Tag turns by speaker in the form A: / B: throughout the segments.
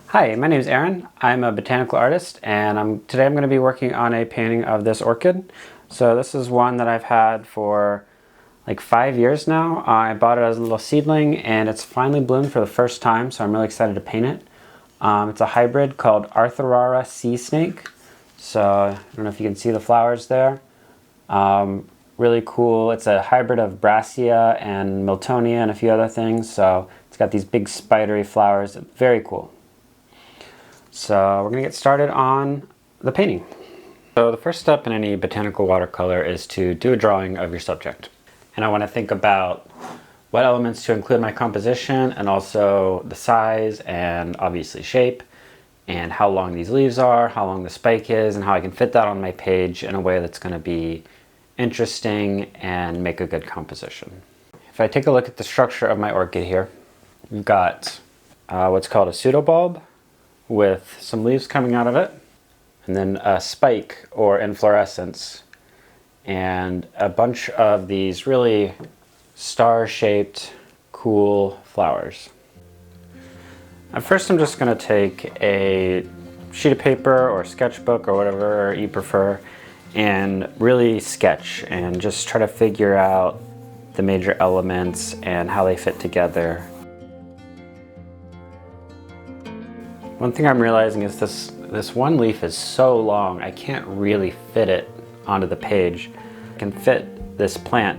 A: Hi, my name is Aaron. I'm a botanical artist, and today I'm going to be working on a painting of this orchid. So this is one that I've had for like 5 years now. I bought it as a little seedling and it's finally bloomed for the first time, so I'm really excited to paint it. It's a hybrid called Arthurara Sea Snake. So I don't know if you can see the flowers there. Really cool. It's a hybrid of Brassia and Miltonia and a few other things. So it's got these big spidery flowers. Very cool. So we're going to get started on the painting. So the first step in any botanical watercolor is to do a drawing of your subject. And I want to think about what elements to include in my composition, and also the size and obviously shape, and how long these leaves are, how long the spike is, and how I can fit that on my page in a way that's going to be interesting and make a good composition. If I take a look at the structure of my orchid here, we've got what's called a pseudobulb with some leaves coming out of it, and then a spike or inflorescence, and a bunch of these really star-shaped, cool flowers. At first I'm just going to take a sheet of paper or sketchbook or whatever you prefer and really sketch and just try to figure out the major elements and how they fit together. One thing I'm realizing is this one leaf is so long, I can't really fit it onto the page. I can fit this plant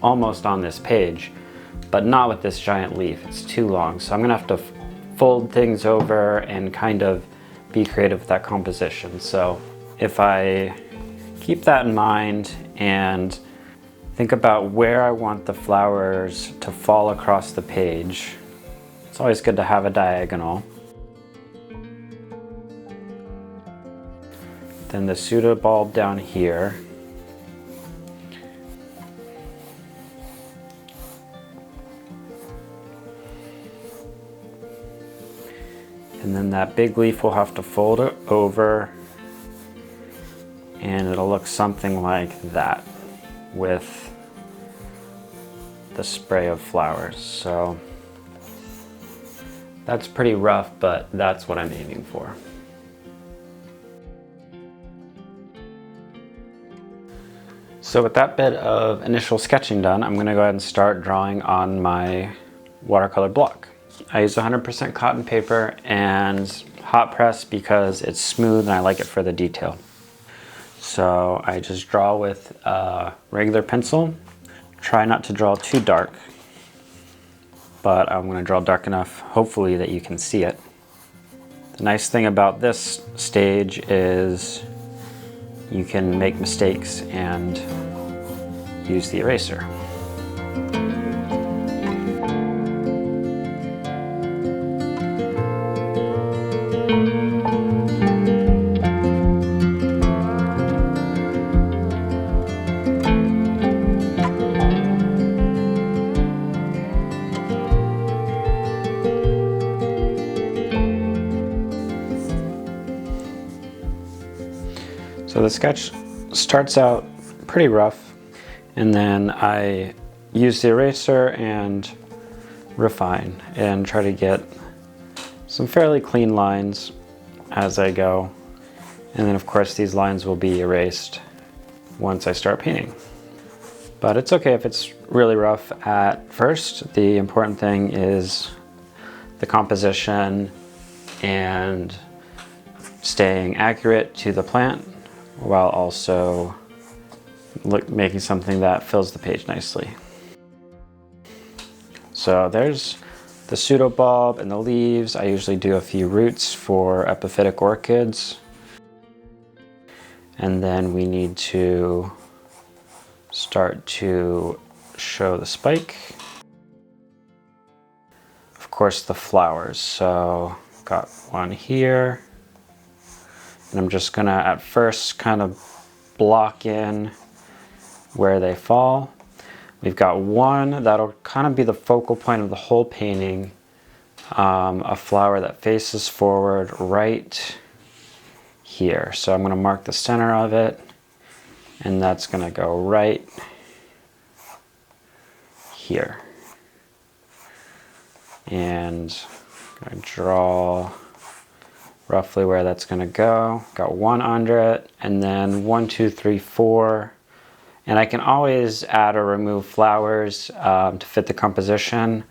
A: almost on this page, but not with this giant leaf. It's too long. So I'm gonna have to fold things over and kind of be creative with that composition. So if I keep that in mind and think about where I want the flowers to fall across the page, it's always good to have a diagonal. Then the pseudobulb down here. And then that big leaf will have to fold it over, and it'll look something like that with the spray of flowers. So that's pretty rough, but that's what I'm aiming for. So with that bit of initial sketching done, I'm going to go ahead and start drawing on my watercolor block. I use 100% cotton paper and hot press because it's smooth and I like it for the detail. So I just draw with a regular pencil. Try not to draw too dark, but I'm going to draw dark enough, hopefully, that you can see it. The nice thing about this stage is you can make mistakes and use the eraser. So the sketch starts out pretty rough, and then I use the eraser and refine and try to get some fairly clean lines as I go. And then of course these lines will be erased once I start painting. But it's okay if it's really rough at first. The important thing is the composition and staying accurate to the plant, while also making something that fills the page nicely. So there's the pseudobulb and the leaves. I usually do a few roots for epiphytic orchids. And then we need to start to show the spike. Of course, the flowers. So got one here. And I'm just gonna at first kind of block in where they fall. We've got one that'll kind of be the focal point of the whole painting. A flower that faces forward right here. So I'm gonna mark the center of it, and that's gonna go right here. And I'm gonna draw roughly where that's going to go. Got one under it, and then 1, 2, 3, 4. And I can always add or remove flowers to fit the composition.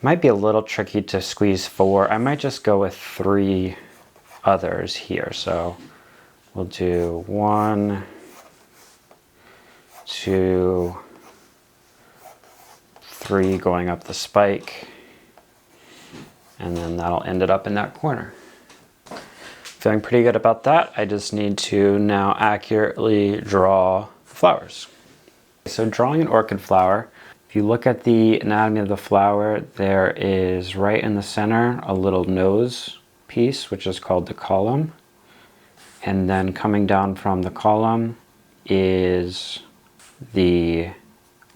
A: Might be a little tricky to squeeze 4. I might just go with 3 others here. So we'll do 1, 2, 3 going up the spike, and then that'll end it up in that corner. Feeling pretty good about that. I just need to now accurately draw the flowers. So drawing an orchid flower, if you look at the anatomy of the flower, there is right in the center a little nose piece, which is called the column. And then coming down from the column is the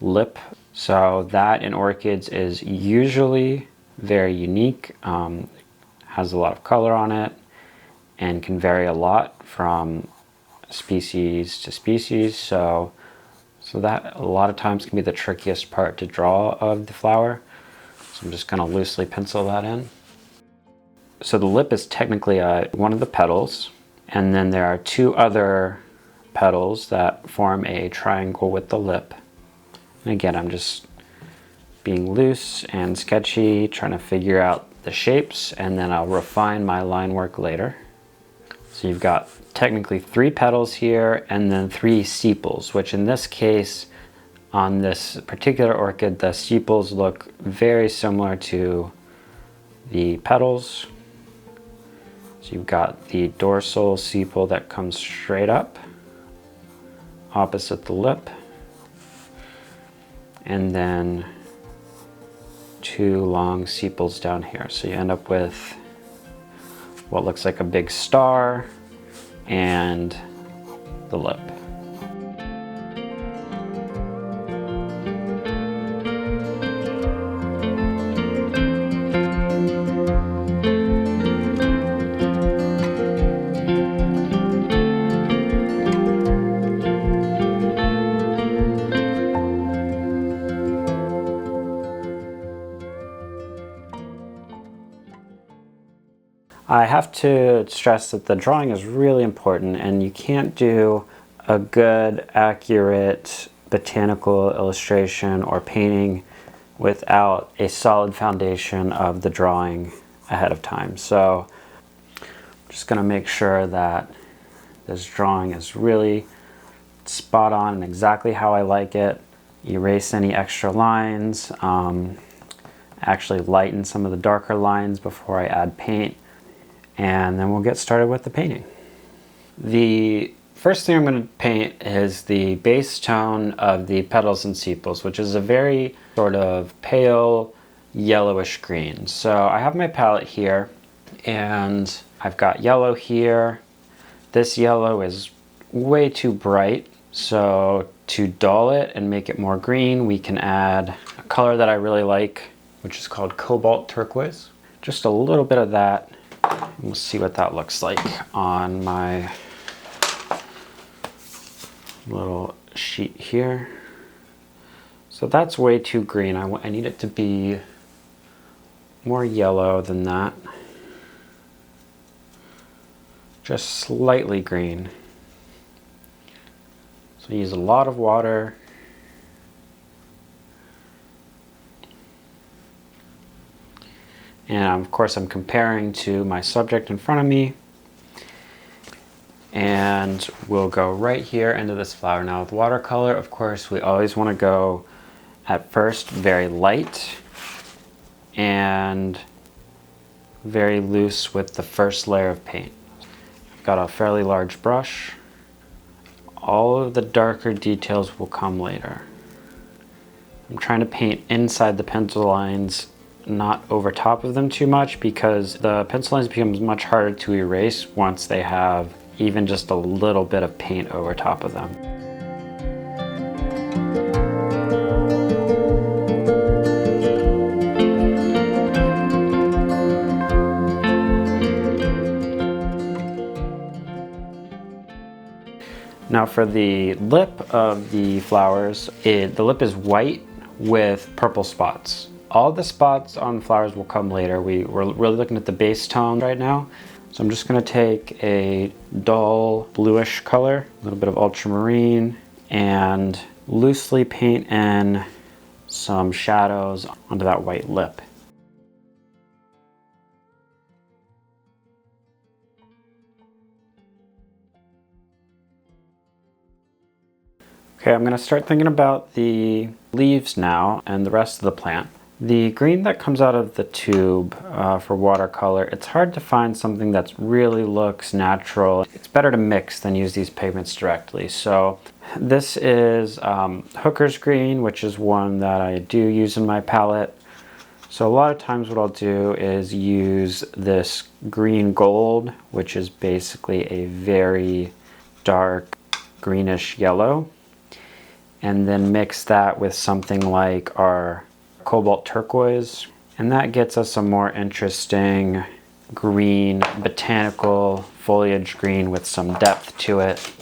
A: lip. So that in orchids is usually very unique, has a lot of color on it, and can vary a lot from species to species. So that a lot of times can be the trickiest part to draw of the flower. So I'm just going to loosely pencil that in. So the lip is technically one of the petals, and then there are 2 other petals that form a triangle with the lip. And again, I'm just being loose and sketchy, trying to figure out the shapes, and then I'll refine my line work later. So you've got technically 3 petals here, and then 3 sepals, which in this case, on this particular orchid, the sepals look very similar to the petals. So you've got the dorsal sepal that comes straight up, opposite the lip, and then 2 long sepals down here. So you end up with what looks like a big star and the lip. I have to stress that the drawing is really important, and you can't do a good, accurate botanical illustration or painting without a solid foundation of the drawing ahead of time. So I'm just going to make sure that this drawing is really spot on and exactly how I like it. Erase any extra lines, actually lighten some of the darker lines before I add paint. And then we'll get started with the painting. The first thing I'm going to paint is the base tone of the petals and sepals, which is a very sort of pale yellowish green. So I have my palette here, and I've got yellow here. This yellow is way too bright, so to dull it and make it more green, we can add a color that I really like, which is called cobalt turquoise. Just a little bit of that. We'll see what that looks like on my little sheet here. So that's way too green. I need it to be more yellow than that. Just slightly green. So use a lot of water. And of course I'm comparing to my subject in front of me. And we'll go right here into this flower. Now with watercolor, of course, we always want to go at first very light and very loose with the first layer of paint. I've got a fairly large brush. All of the darker details will come later. I'm trying to paint inside the pencil lines, not over top of them too much, because the pencil lines become much harder to erase once they have even just a little bit of paint over top of them. Now for the lip of the flowers, the lip is white with purple spots. All the spots on flowers will come later. We're really looking at the base tone right now. So I'm just going to take a dull bluish color, a little bit of ultramarine, and loosely paint in some shadows onto that white lip. Okay, I'm going to start thinking about the leaves now and the rest of the plant. The green that comes out of the tube for watercolor, it's hard to find something that really looks natural. It's better to mix than use these pigments directly. So this is Hooker's green, which is one that I do use in my palette. So a lot of times what I'll do is use this green gold, which is basically a very dark greenish yellow, and then mix that with something like our cobalt turquoise, and that gets us a more interesting green, botanical foliage green with some depth to it.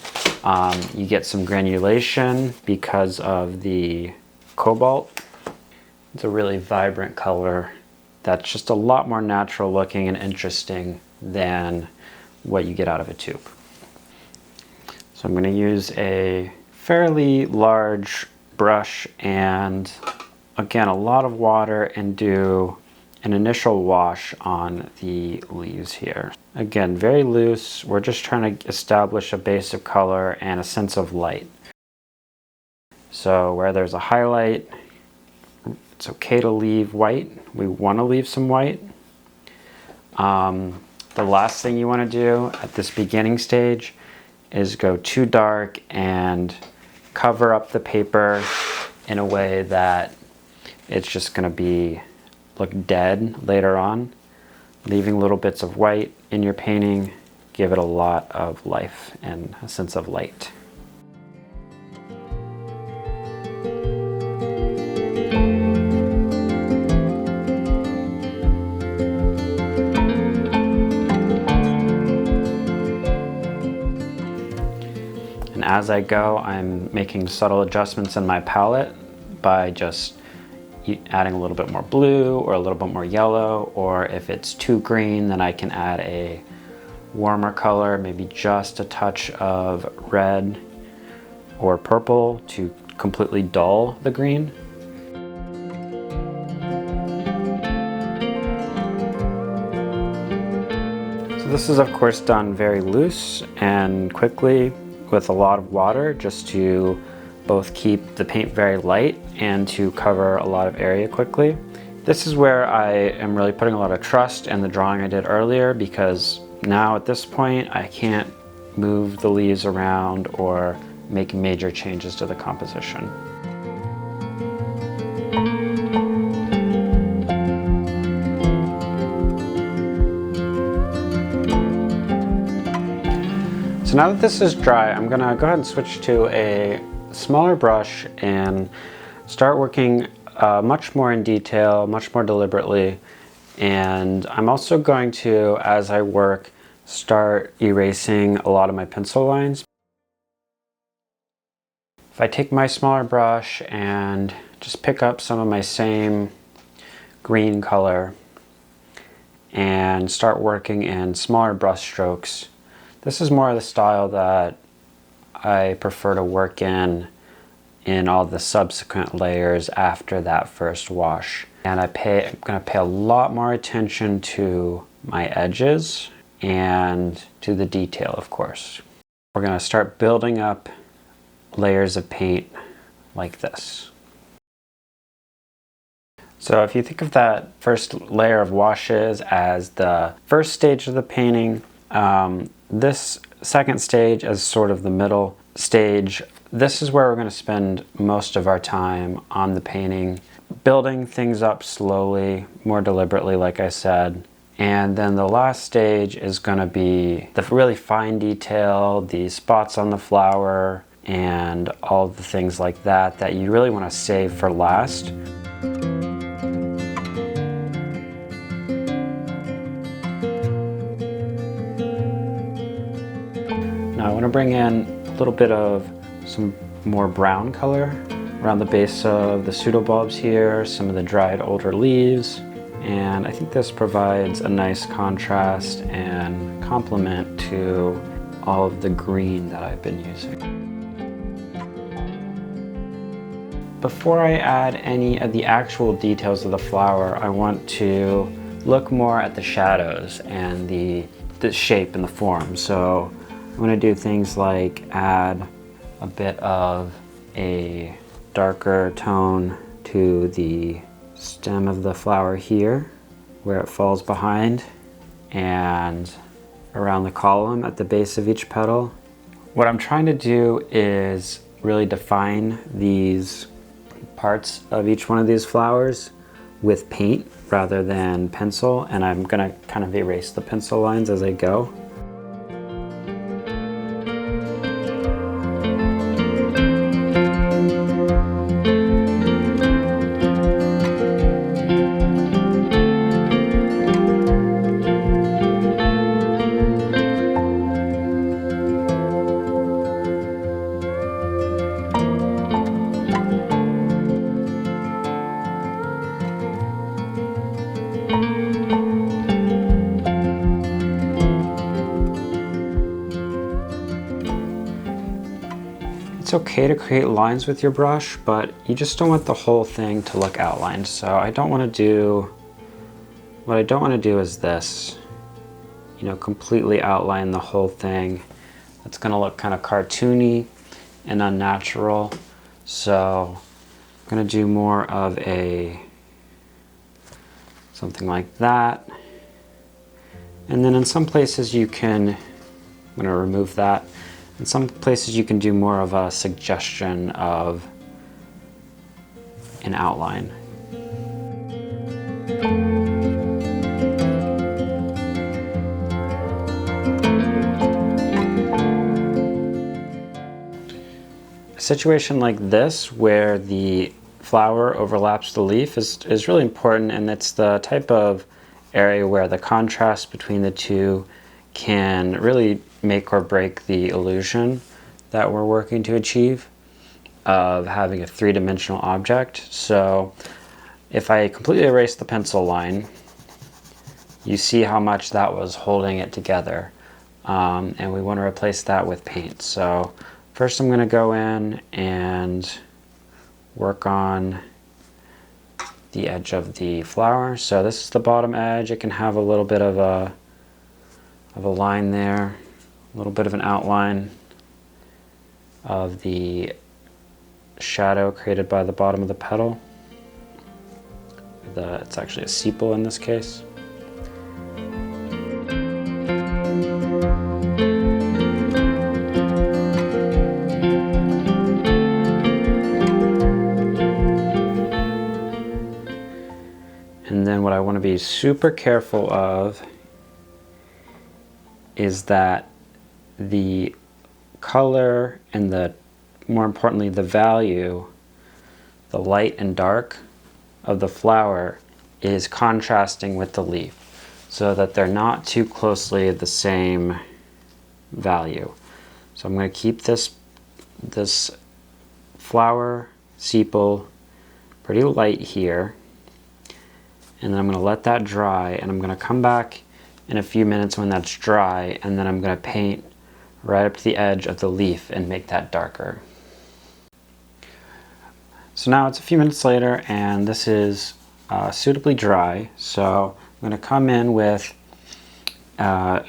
A: You get some granulation because of the cobalt. It's a really vibrant color that's just a lot more natural looking and interesting than what you get out of a tube. So I'm going to use a fairly large brush and again a lot of water and do an initial wash on the leaves here. Again, very loose. We're just trying to establish a base of color and a sense of light. So where there's a highlight, it's okay to leave white. We want to leave some white. The last thing you want to do at this beginning stage is go too dark and cover up the paper in a way that it's just going to look dead later on. Leaving little bits of white in your painting give it a lot of life and a sense of light. And as I go, I'm making subtle adjustments in my palette by just adding a little bit more blue or a little bit more yellow, or if it's too green, then I can add a warmer color, maybe just a touch of red or purple to completely dull the green. So this is of course done very loose and quickly with a lot of water, just to both keep the paint very light and to cover a lot of area quickly. This is where I am really putting a lot of trust in the drawing I did earlier, because now at this point I can't move the leaves around or make major changes to the composition. So now that this is dry, I'm gonna go ahead and switch to a smaller brush and start working much more in detail, much more deliberately. And I'm also going to, as I work, start erasing a lot of my pencil lines. If I take my smaller brush and just pick up some of my same green color and start working in smaller brush strokes, this is more of the style that I prefer to work in all the subsequent layers after that first wash. And I'm going to pay a lot more attention to my edges and to the detail, of course. We're going to start building up layers of paint like this. So if you think of that first layer of washes as the first stage of the painting, this second stage as sort of the middle stage, this is where we're going to spend most of our time on the painting, building things up slowly, more deliberately, like I said. And then the last stage is going to be the really fine detail, the spots on the flower, and all the things like that that you really want to save for last. Now I want to bring in a little bit of some more brown color around the base of the pseudobulbs here, some of the dried older leaves, And I think this provides a nice contrast and complement to all of the green that I've been using. Before I add any of the actual details of the flower, I want to look more at the shadows and the shape and the form. So I'm going to do things like add a bit of a darker tone to the stem of the flower here, where it falls behind, and around the column at the base of each petal. What I'm trying to do is really define these parts of each one of these flowers with paint rather than pencil, and I'm gonna kind of erase the pencil lines as I go. It's okay to create lines with your brush, but you just don't want the whole thing to look outlined. So what I don't want to do is this, completely outline the whole thing. That's gonna look kind of cartoony and unnatural. So I'm gonna do more of something like that. And then in some places I'm gonna remove that. In some places you can do more of a suggestion of an outline. A situation like this, where the flower overlaps the leaf, is really important, and it's the type of area where the contrast between the two can really make or break the illusion that we're working to achieve of having a three-dimensional object. So if I completely erase the pencil line, you see how much that was holding it together, and we want to replace that with paint. So first I'm going to go in and work on the edge of the flower. So this is the bottom edge. It can have a little bit of a line there, a little bit of an outline of the shadow created by the bottom of the petal. It's actually a sepal in this case. And then what I want to be super careful of is that the color and more importantly, the value, the light and dark of the flower is contrasting with the leaf, so that they're not too closely the same value. So I'm going to keep this flower sepal pretty light here, and then I'm going to let that dry, and I'm going to come back in a few minutes when that's dry, and then I'm going to paint right up to the edge of the leaf and make that darker. So now it's a few minutes later, and this is suitably dry. So I'm going to come in with a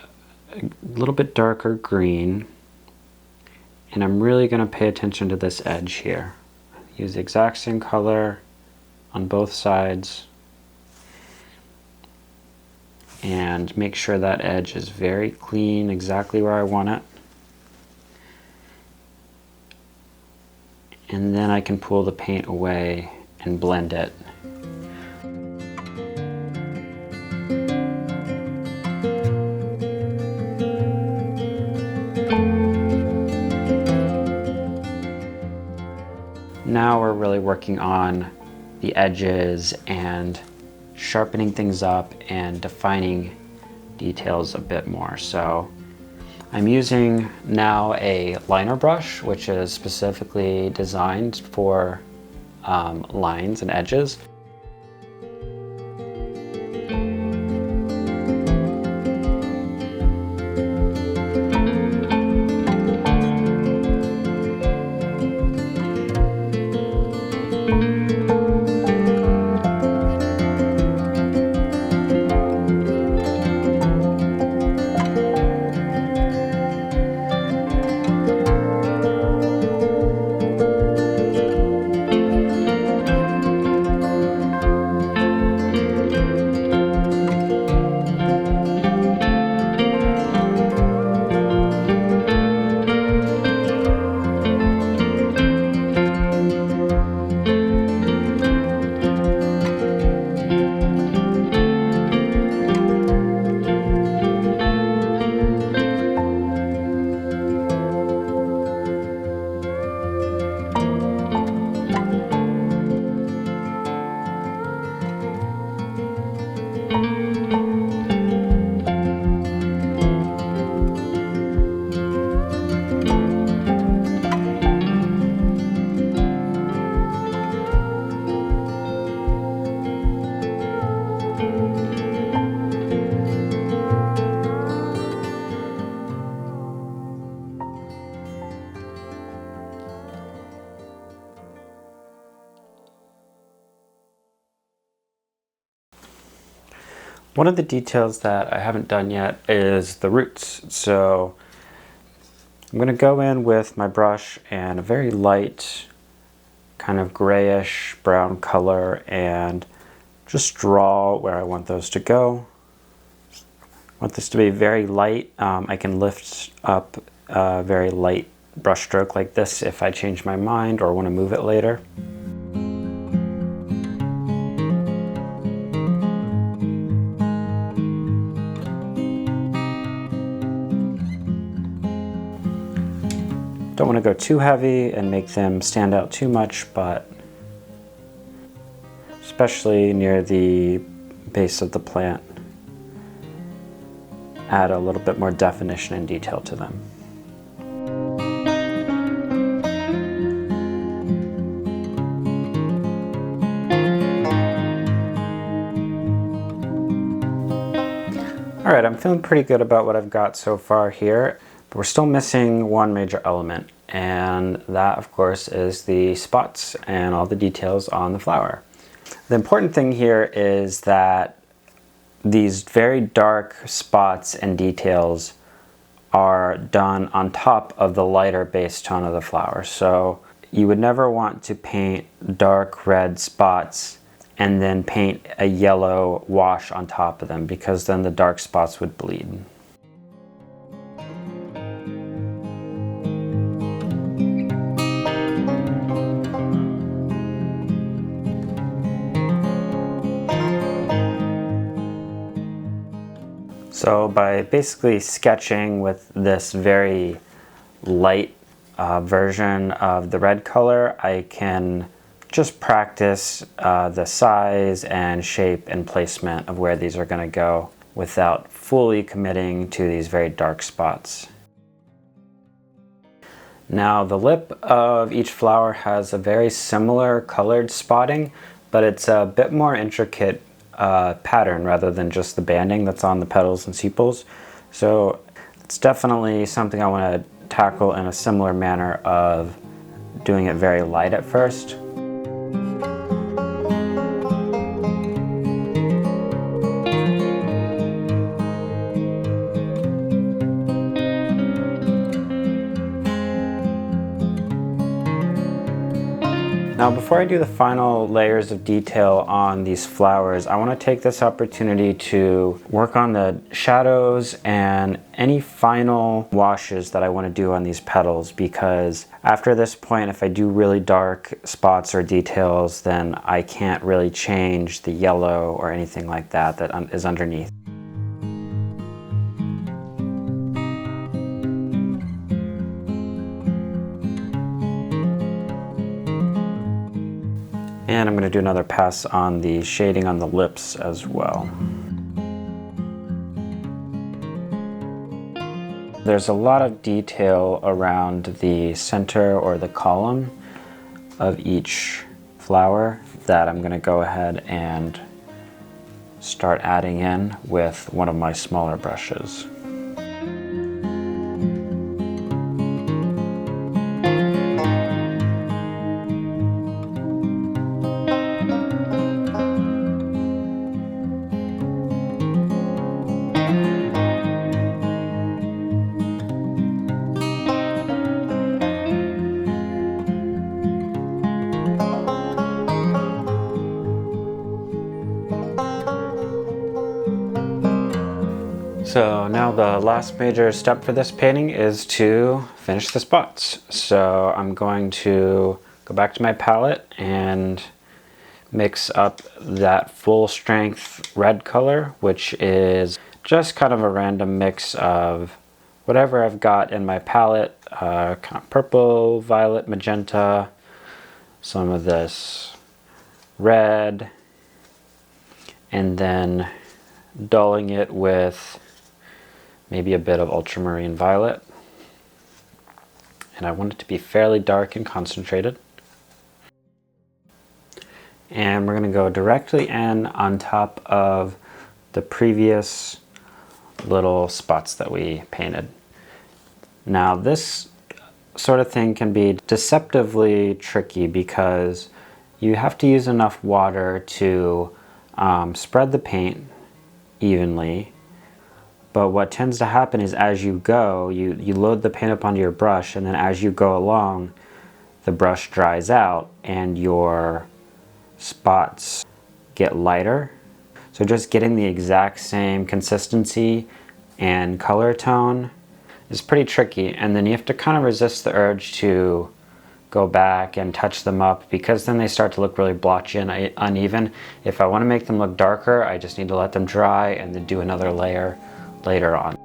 A: little bit darker green, and I'm really going to pay attention to this edge here. Use the exact same color on both sides, and make sure that edge is very clean, exactly where I want it. And then I can pull the paint away and blend it. Now we're really working on the edges and sharpening things up and defining details a bit more. So I'm using now a liner brush, which is specifically designed for lines and edges. One of the details that I haven't done yet is the roots. So I'm going to go in with my brush and a very light kind of grayish brown color and just draw where I want those to go. I want this to be very light. I can lift up a very light brush stroke like this if I change my mind or want to move it later. Don't want to go too heavy and make them stand out too much, but especially near the base of the plant, add a little bit more definition and detail to them. All right, I'm feeling pretty good about what I've got so far here. But we're still missing one major element, and that of course is the spots and all the details on the flower. The important thing here is that these very dark spots and details are done on top of the lighter base tone of the flower. So you would never want to paint dark red spots and then paint a yellow wash on top of them, because then the dark spots would bleed. So by basically sketching with this very light version of the red color, I can just practice the size and shape and placement of where these are going to go without fully committing to these very dark spots. Now the lip of each flower has a very similar colored spotting, but it's a bit more intricate pattern rather than just the banding that's on the petals and sepals. So it's definitely something I want to tackle in a similar manner of doing it very light at first. Now before I do the final layers of detail on these flowers, I want to take this opportunity to work on the shadows and any final washes that I want to do on these petals, because after this point, if I do really dark spots or details, then I can't really change the yellow or anything like that that is underneath. And I'm going to do another pass on the shading on the lips as well. There's a lot of detail around the center or the column of each flower that I'm going to go ahead and start adding in with one of my smaller brushes. So now the last major step for this painting is to finish the spots. So I'm going to go back to my palette and mix up that full strength red color, which is just kind of a random mix of whatever I've got in my palette, kind of purple, violet, magenta, some of this red, and then dulling it with maybe a bit of ultramarine violet. And I want it to be fairly dark and concentrated. And we're going to go directly in on top of the previous little spots that we painted. Now this sort of thing can be deceptively tricky because you have to use enough water to spread the paint evenly. But what tends to happen is as you go, you load the paint up onto your brush, and then as you go along, the brush dries out and your spots get lighter. So just getting the exact same consistency and color tone is pretty tricky, and then you have to kind of resist the urge to go back and touch them up, because then they start to look really blotchy and uneven. If I want to make them look darker, I just need to let them dry and then do another layer later on.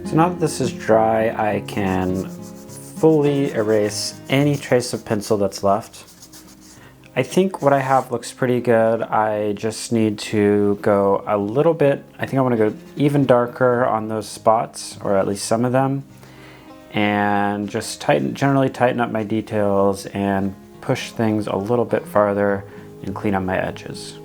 A: So now that this is dry, I can fully erase any trace of pencil that's left. I think what I have looks pretty good. I just need to go a little bit, I think I want to go even darker on those spots, or at least some of them, and just generally tighten up my details and push things a little bit farther and clean up my edges.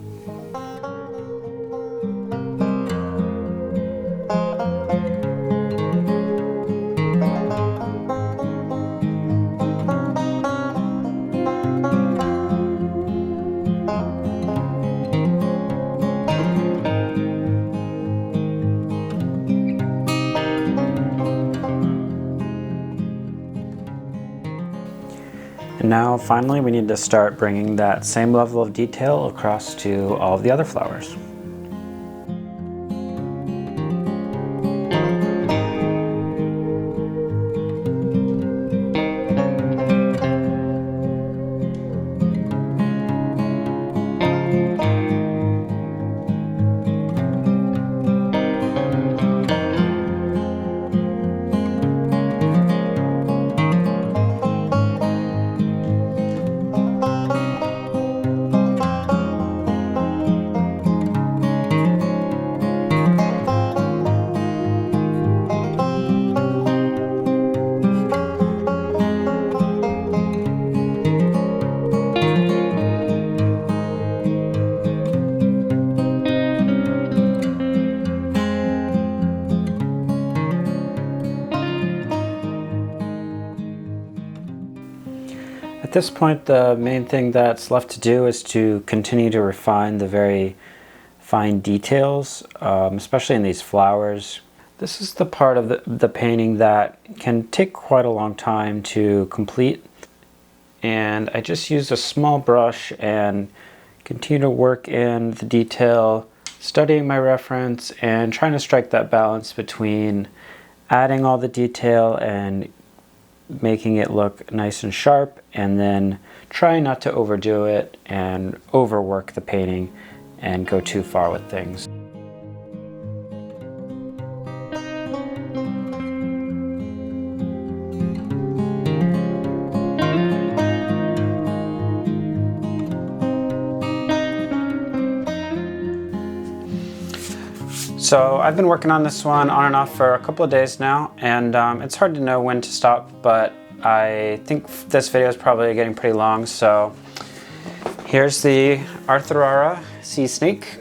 A: And now finally we need to start bringing that same level of detail across to all of the other flowers. At this point, the main thing that's left to do is to continue to refine the very fine details, especially in these flowers. This is the part of the painting that can take quite a long time to complete. And I just used a small brush and continue to work in the detail, studying my reference and trying to strike that balance between adding all the detail and making it look nice and sharp, and then trying not to overdo it and overwork the painting and go too far with things. So I've been working on this one on and off for a couple of days now, and it's hard to know when to stop, but I think this video is probably getting pretty long, so here's the Arthurara Sea Snake.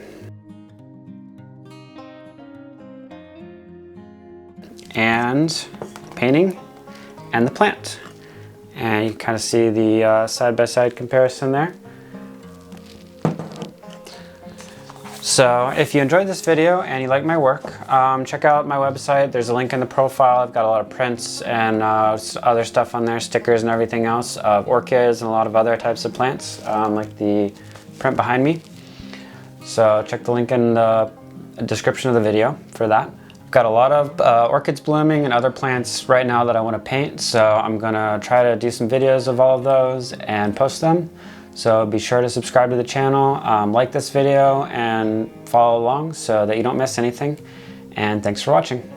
A: And painting and the plant. And you can kind of see the side-by-side comparison there. So if you enjoyed this video and you like my work, check out my website. There's a link in the profile. I've got a lot of prints and other stuff on there, stickers and everything else of orchids and a lot of other types of plants, like the print behind me. So check the link in the description of the video for that. I've got a lot of orchids blooming and other plants right now that I want to paint, so I'm gonna try to do some videos of all of those and post them. So be sure to subscribe to the channel, like this video, and follow along so that you don't miss anything. And thanks for watching.